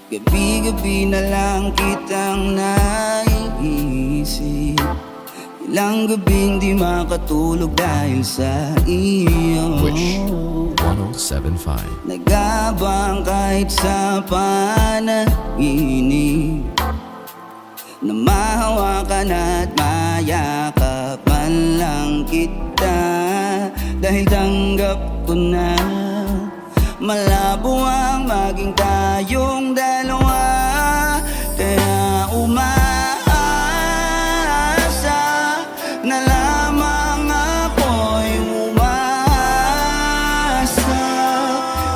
Gabi-gabi na lang kitang naiisip. Ilang gabing di makatulog dahil sa iyo. Wish 107.5. Nagabang kahit sa panaginip, na mahawakan at mayakapan lang kita. Dahil tanggap ko na malabo ang maging tayong dalawa. Kaya umaasa na lamang ako'y umasa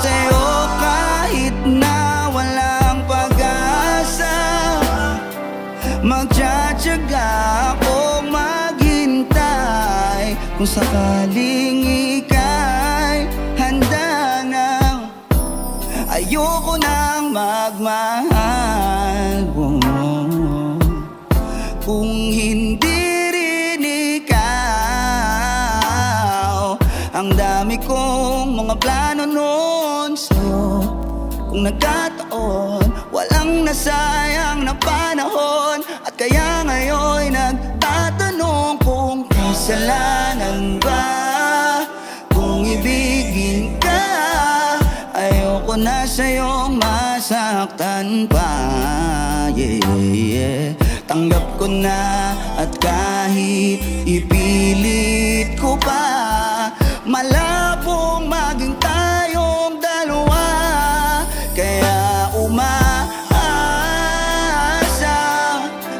sa'yo kahit na walang pag-asa. Magtsatsaga akong maghintay kung sakaling ika'y handa na. Ayoko nang magmahal kung hindi rin ikaw. Ang dami kong mga plano noon sa'yo. Kung nagkataon, walang nasayang na panahon. At kaya ngayon nagtatanong kung kasalanan ba kung ibigin ka. Ayoko na sa'yong masaktan pa, yeah. Tanggap ko na at kahit ipilit ko pa, malabong maging tayong dalawa. Kaya umaasa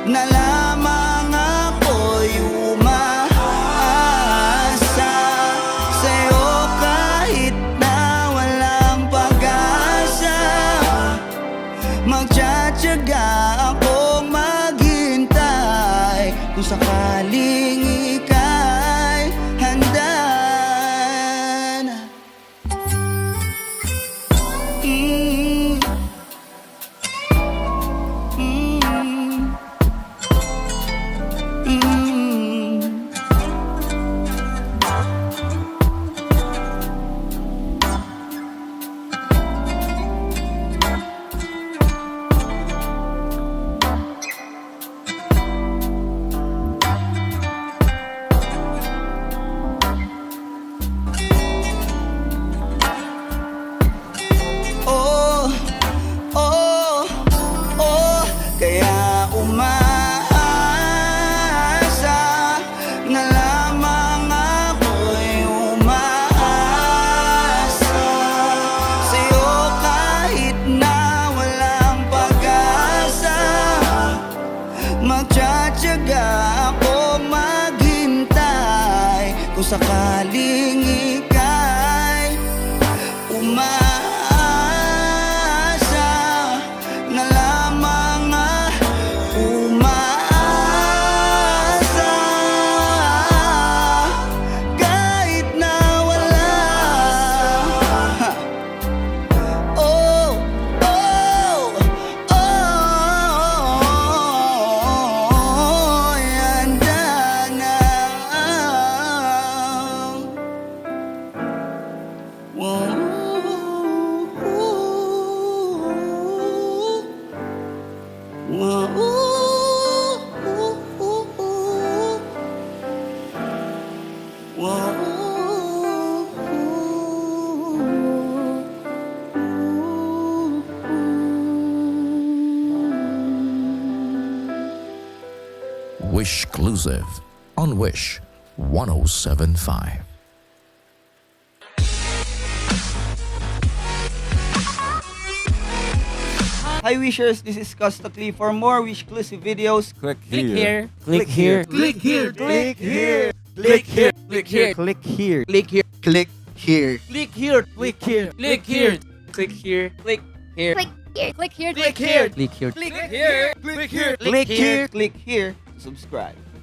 na lamang ako'y umaasa sa'yo kahit na walang pag-asa. Magtsatsaga akong maghintay kung sakaling ika'y handa na. Kaya umaasa na lamang ako'y umaasa sa'yo kahit na walang pag-asa. Magtsatsaga akong maghintay kung sakaling ika'y umaasa na lamang umaasa kahit na wala. Oh, oh, oh, handa na. Wish exclusive on Wish 107.5. Hi Wishers, this is Costa3. For more Wish exclusive videos, Click Click here. Click here. Click here. click here. Click here. Click here. Click here. Click here. Click here. Click here. Click here. Click here. Click here. Click here. Click here. Click here. Click here. Click here. Click here. Click here. Click here. Subscribe.